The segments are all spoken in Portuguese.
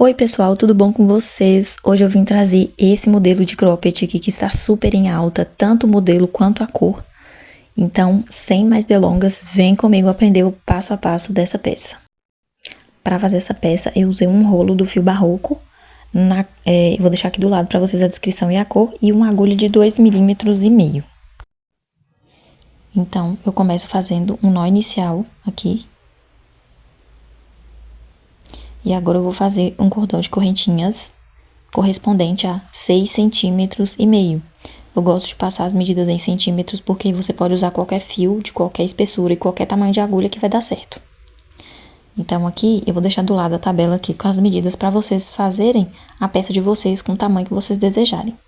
Oi pessoal, tudo bom com vocês? Hoje eu vim trazer esse modelo de cropped aqui que está super em alta, tanto o modelo quanto a cor. Então, sem mais delongas, vem comigo aprender o passo a passo dessa peça. Para fazer essa peça, eu usei um rolo do fio barroco, vou deixar aqui do lado para vocês a descrição e a cor, e uma agulha de 2,5 mm. Então, eu começo fazendo um nó inicial aqui. E agora eu vou fazer um cordão de correntinhas correspondente a 6,5 cm. Eu gosto de passar as medidas em centímetros porque você pode usar qualquer fio de qualquer espessura e qualquer tamanho de agulha que vai dar certo. Então aqui eu vou deixar do lado a tabela aqui com as medidas para vocês fazerem a peça de vocês com o tamanho que vocês desejarem.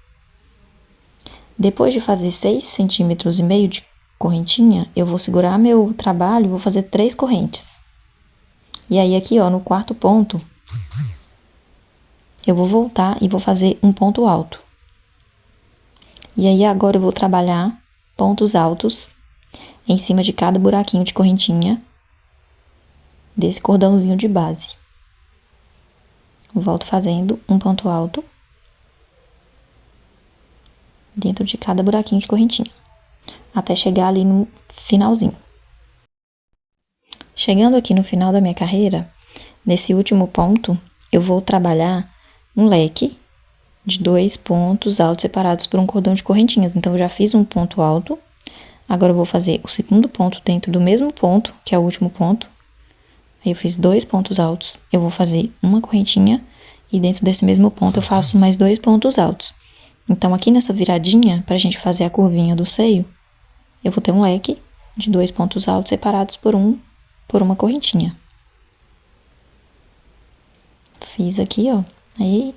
Depois de fazer 6,5 cm de correntinha, eu vou segurar meu trabalho e vou fazer 3 correntes. E aí aqui, ó, no quarto ponto, eu vou voltar e vou fazer um ponto alto. E aí agora eu vou trabalhar pontos altos em cima de cada buraquinho de correntinha desse cordãozinho de base. Eu volto fazendo um ponto alto dentro de cada buraquinho de correntinha, até chegar ali no finalzinho. Chegando aqui no final da minha carreira, nesse último ponto, eu vou trabalhar um leque de 2 pontos altos separados por um cordão de correntinhas. Então, eu já fiz um ponto alto, agora eu vou fazer o segundo ponto dentro do mesmo ponto, que é o último ponto. Aí, eu fiz 2 pontos altos, eu vou fazer uma correntinha e dentro desse mesmo ponto eu faço mais 2 pontos altos. Então, aqui nessa viradinha, pra gente fazer a curvinha do seio, eu vou ter um leque de 2 pontos altos separados por uma correntinha. Fiz aqui, ó. Aí,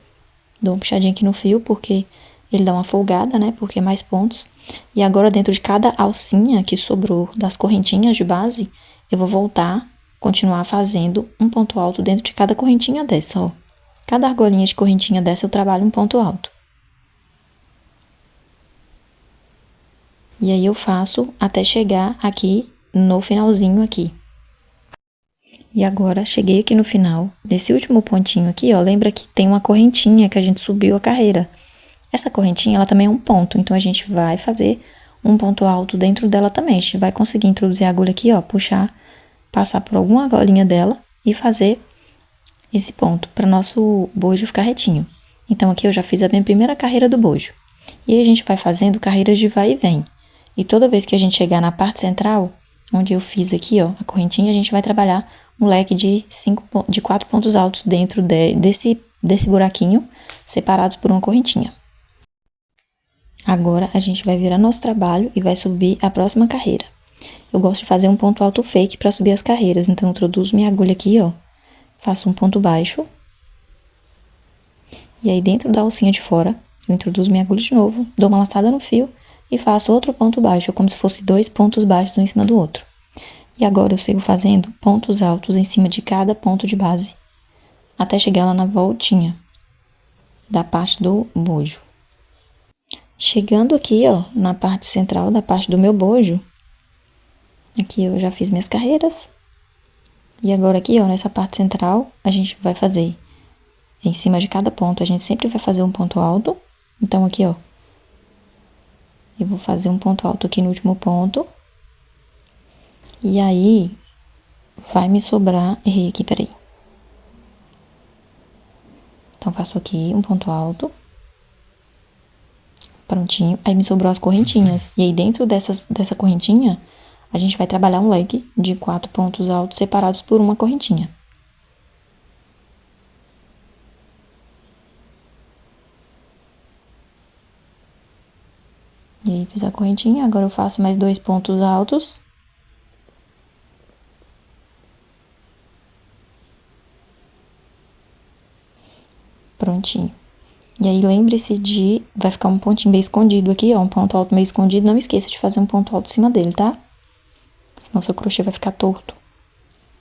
dou uma puxadinha aqui no fio, porque ele dá uma folgada, né? Porque é mais pontos. E agora, dentro de cada alcinha que sobrou das correntinhas de base, eu vou voltar, continuar fazendo um ponto alto dentro de cada correntinha dessa, ó. Cada argolinha de correntinha dessa, eu trabalho um ponto alto. E aí, eu faço até chegar aqui no finalzinho aqui. E agora, cheguei aqui no final, desse último pontinho aqui, ó, lembra que tem uma correntinha que a gente subiu a carreira. Essa correntinha, ela também é um ponto, então a gente vai fazer um ponto alto dentro dela também. A gente vai conseguir introduzir a agulha aqui, ó, puxar, passar por alguma argolinha dela e fazer esse ponto, para nosso bojo ficar retinho. Então, aqui eu já fiz a minha primeira carreira do bojo. E aí, a gente vai fazendo carreiras de vai e vem. E toda vez que a gente chegar na parte central, onde eu fiz aqui, ó, a correntinha, a gente vai trabalhar um leque de 4 pontos altos dentro desse buraquinho, separados por uma correntinha. Agora, a gente vai virar nosso trabalho e vai subir a próxima carreira. Eu gosto de fazer um ponto alto fake para subir as carreiras, então eu introduzo minha agulha aqui, ó, faço um ponto baixo. E aí, dentro da alcinha de fora, eu introduzo minha agulha de novo, dou uma laçada no fio e faço outro ponto baixo, como se fosse 2 pontos baixos um em cima do outro. E agora eu sigo fazendo pontos altos em cima de cada ponto de base, até chegar lá na voltinha da parte do bojo. Chegando aqui, ó, na parte central da parte do meu bojo, aqui eu já fiz minhas carreiras. E agora aqui, ó, nessa parte central, a gente vai fazer em cima de cada ponto, a gente sempre vai fazer um ponto alto. Então, aqui, ó, eu vou fazer um ponto alto aqui no último ponto. E aí, vai me sobrar... Errei aqui, peraí. Então, faço aqui um ponto alto. Prontinho. Aí, me sobrou as correntinhas. E aí, dentro dessa correntinha, a gente vai trabalhar um leque de 4 pontos altos separados por uma correntinha. E aí, fiz a correntinha. Agora, eu faço mais 2 pontos altos. Prontinho. E aí, lembre-se de... Vai ficar um pontinho meio escondido aqui, ó. Um ponto alto meio escondido. Não esqueça de fazer um ponto alto em cima dele, tá? Senão, seu crochê vai ficar torto.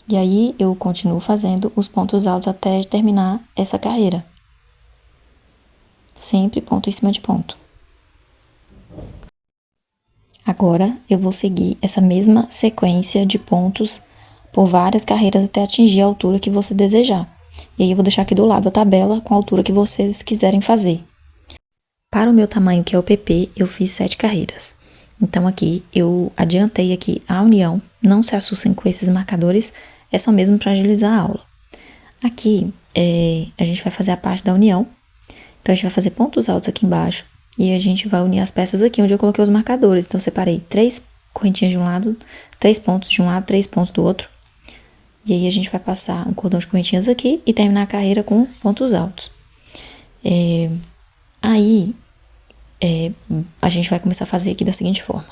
E aí, eu continuo fazendo os pontos altos até terminar essa carreira. Sempre ponto em cima de ponto. Agora, eu vou seguir essa mesma sequência de pontos por várias carreiras até atingir a altura que você desejar. E aí eu vou deixar aqui do lado a tabela com a altura que vocês quiserem fazer. Para o meu tamanho, que é o PP, eu fiz 7 carreiras. Então aqui eu adiantei aqui a união. Não se assustem com esses marcadores, é só mesmo para agilizar a aula. Aqui a gente vai fazer a parte da união. Então a gente vai fazer pontos altos aqui embaixo e a gente vai unir as peças aqui onde eu coloquei os marcadores. Então eu separei 3 correntinhas de um lado, 3 pontos de um lado, 3 pontos do outro. E aí a gente vai passar um cordão de correntinhas aqui e terminar a carreira com pontos altos. Aí a gente vai começar a fazer aqui da seguinte forma.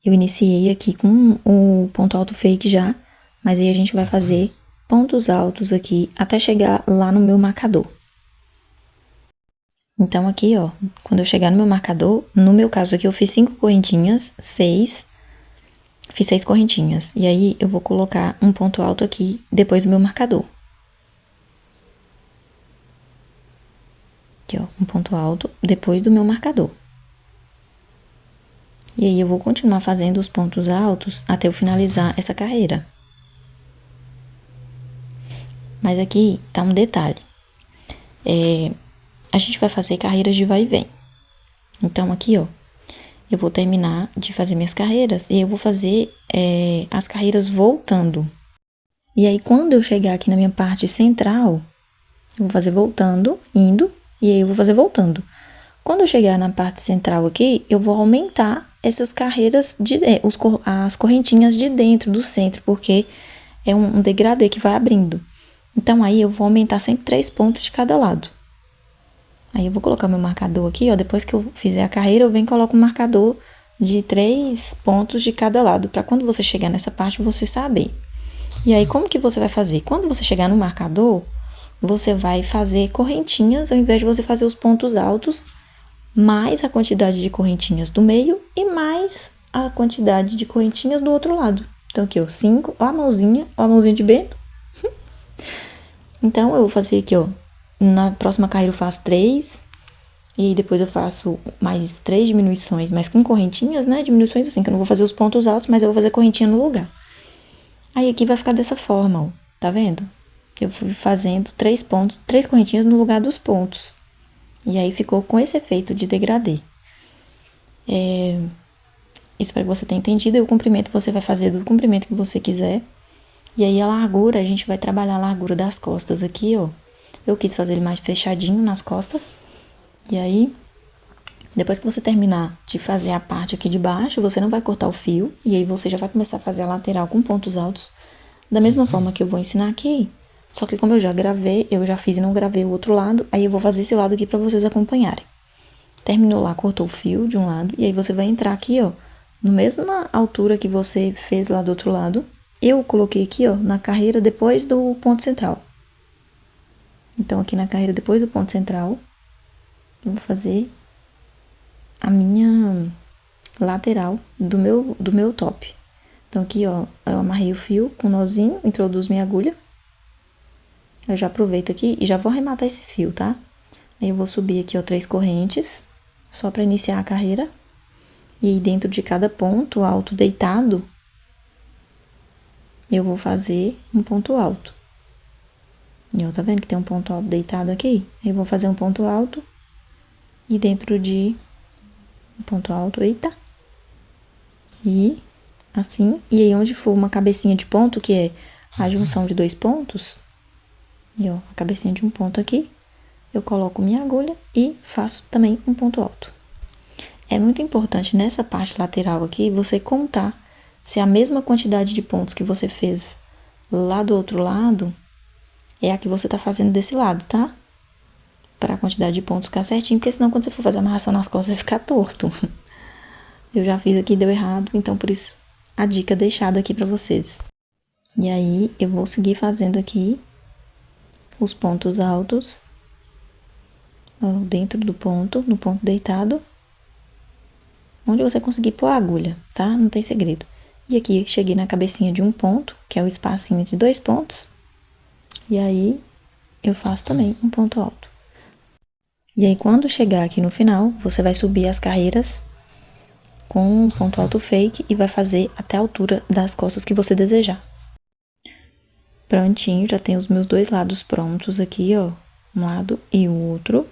Eu iniciei aqui com o ponto alto fake já, mas aí a gente vai fazer pontos altos aqui até chegar lá no meu marcador. Então aqui, ó, quando eu chegar no meu marcador, no meu caso aqui eu fiz 5 correntinhas, fiz 6 correntinhas. E aí eu vou colocar um ponto alto aqui depois do meu marcador. Aqui, ó, um ponto alto depois do meu marcador. E aí eu vou continuar fazendo os pontos altos até eu finalizar essa carreira. Mas aqui tá um detalhe. A gente vai fazer carreiras de vai e vem. Então aqui, ó, eu vou terminar de fazer minhas carreiras e eu vou fazer as carreiras voltando. E aí quando eu chegar aqui na minha parte central, eu vou fazer voltando, indo, e aí eu vou fazer voltando. Quando eu chegar na parte central aqui, eu vou aumentar essas carreiras, as correntinhas de dentro do centro, porque é um degradê que vai abrindo. Então, aí eu vou aumentar sempre 3 pontos de cada lado. Aí eu vou colocar meu marcador aqui, ó, depois que eu fizer a carreira, eu venho e coloco um marcador de 3 pontos de cada lado, para quando você chegar nessa parte, você saber. E aí, como que você vai fazer? Quando você chegar no marcador, você vai fazer correntinhas, ao invés de você fazer os pontos altos, mais a quantidade de correntinhas do meio e mais a quantidade de correntinhas do outro lado. Então, aqui, ó, 5, ó a mãozinha de Bento. Então, eu vou fazer aqui, ó, na próxima carreira eu faço 3, e depois eu faço mais 3 diminuições, mas com correntinhas, né, diminuições assim, que eu não vou fazer os pontos altos, mas eu vou fazer correntinha no lugar. Aí, aqui vai ficar dessa forma, ó, tá vendo? Eu fui fazendo 3 pontos, 3 correntinhas no lugar dos pontos. E aí, ficou com esse efeito de degradê. Isso para que você tenha entendido. E o comprimento você vai fazer do comprimento que você quiser. E aí, a largura, a gente vai trabalhar a largura das costas aqui, ó. Eu quis fazer ele mais fechadinho nas costas. E aí, depois que você terminar de fazer a parte aqui de baixo, você não vai cortar o fio. E aí, você já vai começar a fazer a lateral com pontos altos. Da mesma forma que eu vou ensinar aqui. Só que como eu já gravei, eu já fiz e não gravei o outro lado, aí eu vou fazer esse lado aqui pra vocês acompanharem. Terminou lá, cortou o fio de um lado, e aí você vai entrar aqui, ó, na mesma altura que você fez lá do outro lado. Eu coloquei aqui, ó, na carreira depois do ponto central. Então, aqui na carreira depois do ponto central, eu vou fazer a minha lateral do meu top. Então, aqui, ó, eu amarrei o fio com um nozinho, introduzo minha agulha. Eu já aproveito aqui e já vou arrematar esse fio, tá? Aí eu vou subir aqui, ó, 3 correntes, só pra iniciar a carreira. E aí, dentro de cada ponto alto deitado, eu vou fazer um ponto alto. E ó, tá vendo que tem um ponto alto deitado aqui? Aí eu vou fazer um ponto alto. E dentro de um ponto alto, eita. E assim. E aí, onde for uma cabecinha de ponto, que é a junção de 2 pontos... E ó, a cabecinha de um ponto aqui, eu coloco minha agulha e faço também um ponto alto. É muito importante nessa parte lateral aqui, você contar se a mesma quantidade de pontos que você fez lá do outro lado, é a que você tá fazendo desse lado, tá? Para a quantidade de pontos ficar certinho, porque senão quando você for fazer a amarração nas costas vai ficar torto. Eu já fiz aqui, deu errado, então por isso a dica deixada aqui pra vocês. E aí, eu vou seguir fazendo aqui os pontos altos, ó, dentro do ponto, no ponto deitado, onde você conseguir pôr a agulha, tá? Não tem segredo. E aqui, cheguei na cabecinha de um ponto, que é o espacinho entre 2 pontos, e aí, eu faço também um ponto alto. E aí, quando chegar aqui no final, você vai subir as carreiras com um ponto alto fake e vai fazer até a altura das costas que você desejar. Prontinho, já tenho os meus dois lados prontos aqui, ó. Um lado e o outro.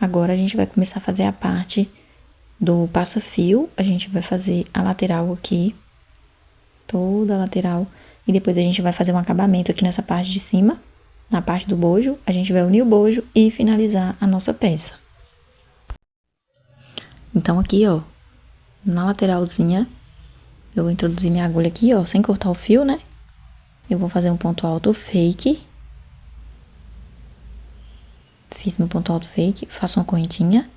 Agora, a gente vai começar a fazer a parte do passa-fio. A gente vai fazer a lateral aqui. Toda a lateral. E depois a gente vai fazer um acabamento aqui nessa parte de cima. Na parte do bojo, a gente vai unir o bojo e finalizar a nossa peça. Então, aqui, ó, na lateralzinha, eu vou introduzir minha agulha aqui, ó, sem cortar o fio, né? Eu vou fazer um ponto alto fake. Fiz meu ponto alto fake, faço uma correntinha.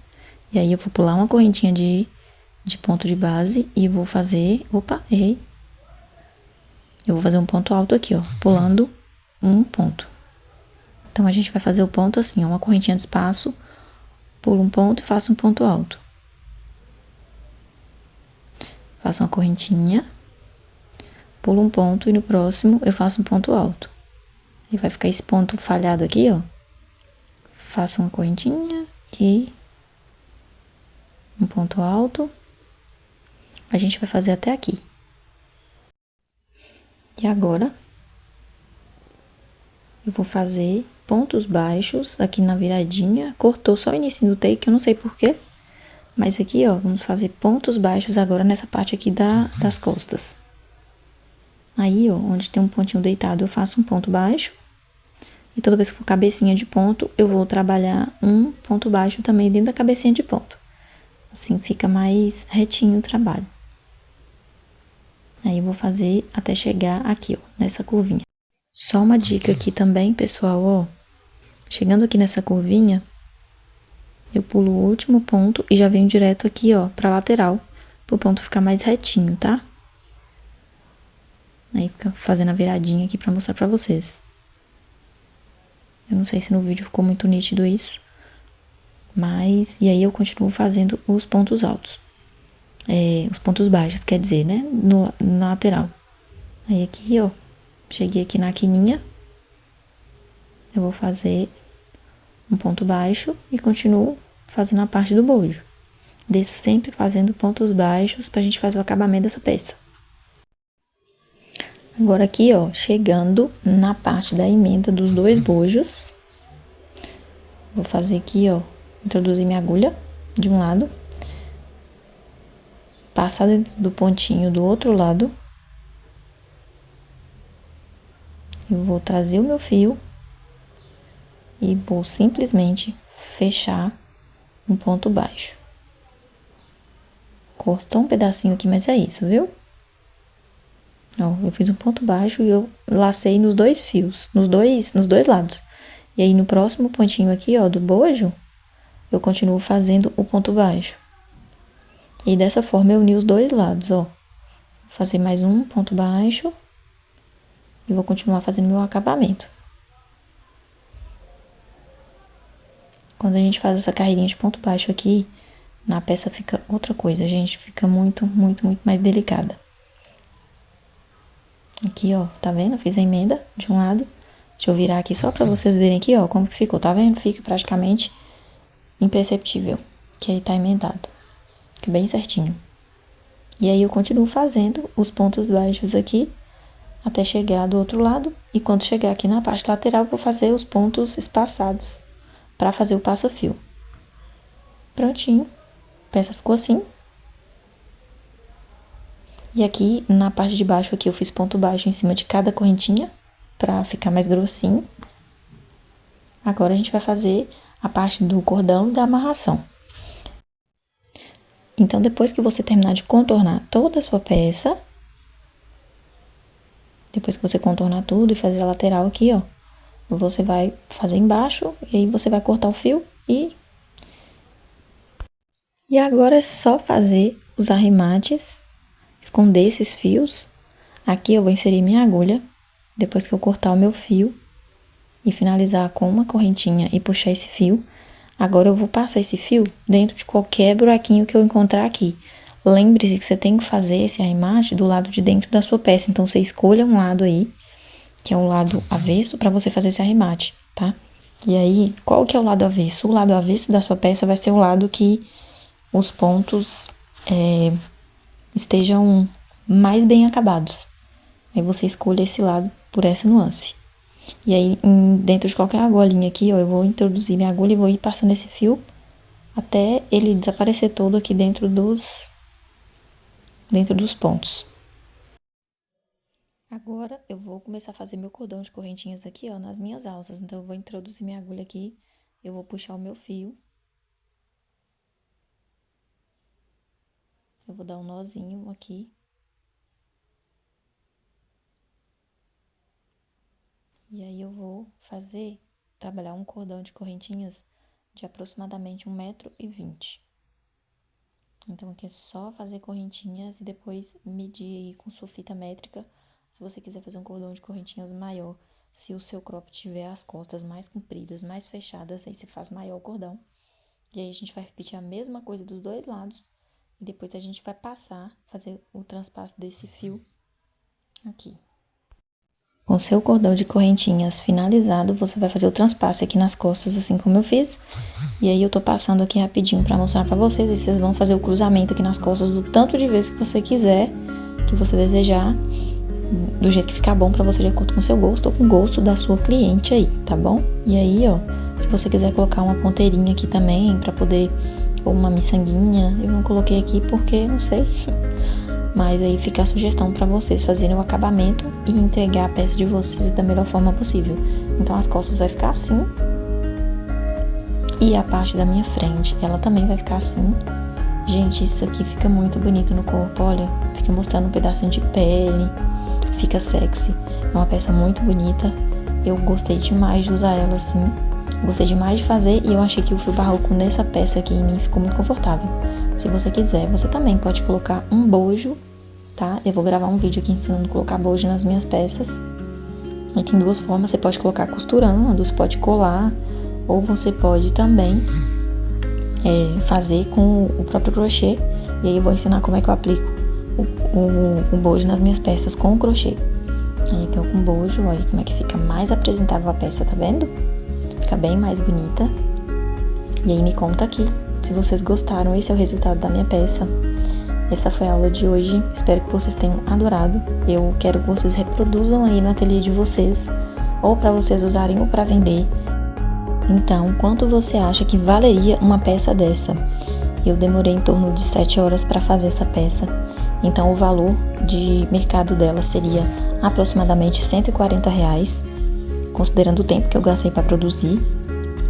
E aí, eu vou pular uma correntinha de ponto de base e vou fazer... Opa, errei. Eu vou fazer um ponto alto aqui, ó, pulando um ponto. Então, a gente vai fazer o ponto assim, ó, uma correntinha de espaço, pulo um ponto e faço um ponto alto. Faço uma correntinha, pulo um ponto e no próximo eu faço um ponto alto. E vai ficar esse ponto falhado aqui, ó. Faço uma correntinha e um ponto alto. A gente vai fazer até aqui. E agora, eu vou fazer pontos baixos aqui na viradinha. Cortou só o início do take, eu não sei porquê. Mas aqui, ó, vamos fazer pontos baixos agora nessa parte aqui das costas. Aí, ó, onde tem um pontinho deitado, eu faço um ponto baixo. E toda vez que for cabecinha de ponto, eu vou trabalhar um ponto baixo também dentro da cabecinha de ponto. Assim, fica mais retinho o trabalho. Aí, eu vou fazer até chegar aqui, ó, nessa curvinha. Só uma dica aqui também, pessoal, ó. Chegando aqui nessa curvinha, eu pulo o último ponto e já venho direto aqui, ó, pra lateral, pro ponto ficar mais retinho, tá? Aí, fica fazendo a viradinha aqui pra mostrar pra vocês. Eu não sei se no vídeo ficou muito nítido isso. Mas, e aí eu continuo fazendo os pontos altos. Os pontos baixos, quer dizer, né? Na lateral. Aí aqui, ó, cheguei aqui na quininha. Eu vou fazer um ponto baixo e continuo fazendo a parte do bojo. Desço sempre fazendo pontos baixos pra gente fazer o acabamento dessa peça. Agora aqui, ó, chegando na parte da emenda dos dois bojos. Vou fazer aqui, ó, introduzir minha agulha de um lado. Passar dentro do pontinho do outro lado. Eu vou trazer o meu fio. E vou simplesmente fechar um ponto baixo. Cortou um pedacinho aqui, mas é isso, viu? Ó, eu fiz um ponto baixo e eu lacei nos dois fios, nos dois lados. E aí, no próximo pontinho aqui, ó, do bojo, eu continuo fazendo o ponto baixo. E dessa forma, eu uni os dois lados, ó. Vou fazer mais um ponto baixo. E vou continuar fazendo meu acabamento. Quando a gente faz essa carreirinha de ponto baixo aqui, na peça fica outra coisa, gente. Fica muito, muito, muito mais delicada. Aqui, ó, tá vendo? Eu fiz a emenda de um lado. Deixa eu virar aqui só pra vocês verem aqui, ó, como que ficou. Tá vendo? Fica praticamente imperceptível, que aí tá emendado. Fica bem certinho. E aí, eu continuo fazendo os pontos baixos aqui, até chegar do outro lado. E quando chegar aqui na parte lateral, eu vou fazer os pontos espaçados pra fazer o passa-fio. Prontinho. A peça ficou assim. E aqui, na parte de baixo aqui, eu fiz ponto baixo em cima de cada correntinha, pra ficar mais grossinho. Agora, a gente vai fazer a parte do cordão e da amarração. Então, depois que você terminar de contornar toda a sua peça, depois que você contornar tudo e fazer a lateral aqui, ó, você vai fazer embaixo e aí você vai cortar o fio e agora é só fazer os arremates, esconder esses fios. Aqui eu vou inserir minha agulha, depois que eu cortar o meu fio e finalizar com uma correntinha e puxar esse fio. Agora eu vou passar esse fio dentro de qualquer buraquinho que eu encontrar aqui. Lembre-se que você tem que fazer esse arremate do lado de dentro da sua peça, então você escolha um lado aí, que é o lado avesso, para você fazer esse arremate, tá? E aí, qual que é o lado avesso? O lado avesso da sua peça vai ser o lado que os pontos estejam mais bem acabados. Aí você escolhe esse lado por essa nuance. E aí, dentro de qualquer argolinha aqui, ó, eu vou introduzir minha agulha e vou ir passando esse fio até ele desaparecer todo aqui dentro dos pontos. Agora, eu vou começar a fazer meu cordão de correntinhas aqui, ó, nas minhas alças. Então, eu vou introduzir minha agulha aqui, eu vou puxar o meu fio. Eu vou dar um nozinho aqui. E aí, eu vou trabalhar um cordão de correntinhas de aproximadamente 1,20 m. Então, aqui é só fazer correntinhas e depois medir aí com sua fita métrica. Se você quiser fazer um cordão de correntinhas maior, se o seu crop tiver as costas mais compridas, mais fechadas, aí você faz maior o cordão. E aí, a gente vai repetir a mesma coisa dos dois lados. E depois a gente vai fazer o transpasso desse fio aqui. Com o seu cordão de correntinhas finalizado, você vai fazer o transpasse aqui nas costas, assim como eu fiz. E aí eu tô passando aqui rapidinho pra mostrar pra vocês, e vocês vão fazer o cruzamento aqui nas costas do tanto de vezes que você quiser, que você desejar, do jeito que ficar bom pra você, de acordo com o seu gosto ou com o gosto da sua cliente aí, tá bom? E aí, ó, se você quiser colocar uma ponteirinha aqui também, pra poder, ou uma miçanguinha, eu não coloquei aqui porque, não sei... Mas aí fica a sugestão para vocês fazerem o acabamento e entregar a peça de vocês da melhor forma possível. Então, as costas vai ficar assim. E a parte da minha frente, ela também vai ficar assim. Gente, isso aqui fica muito bonito no corpo, olha. Fica mostrando um pedacinho de pele. Fica sexy. É uma peça muito bonita. Eu gostei demais de usar ela assim. Gostei demais de fazer e eu achei que o fio barroco nessa peça aqui em mim ficou muito confortável. Se você quiser, você também pode colocar um bojo, tá? Eu vou gravar um vídeo aqui ensinando a colocar bojo nas minhas peças. E tem duas formas, você pode colocar costurando, você pode colar, ou você pode também fazer com o próprio crochê. E aí eu vou ensinar como é que eu aplico o bojo nas minhas peças com o crochê. Aí aqui eu com bojo, olha como é que fica mais apresentável a peça, tá vendo? Fica bem mais bonita. E aí me conta aqui se vocês gostaram. Esse é o resultado da minha peça. Essa foi a aula de hoje. Espero que vocês tenham adorado. Eu quero que vocês reproduzam aí no ateliê de vocês, ou para vocês usarem ou para vender. Então, quanto você acha que valeria uma peça dessa? Eu demorei em torno de 7 horas para fazer essa peça. Então, o valor de mercado dela seria aproximadamente R$140, considerando o tempo que eu gastei para produzir.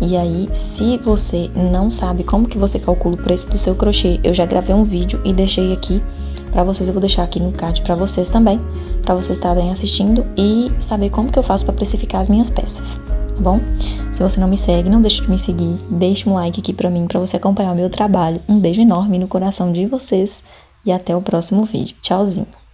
E aí, se você não sabe como que você calcula o preço do seu crochê, eu já gravei um vídeo e deixei aqui pra vocês. Eu vou deixar aqui no card pra vocês também, pra vocês estarem assistindo e saber como que eu faço pra precificar as minhas peças, tá bom? Se você não me segue, não deixe de me seguir, deixe um like aqui pra mim, pra você acompanhar o meu trabalho. Um beijo enorme no coração de vocês e até o próximo vídeo. Tchauzinho!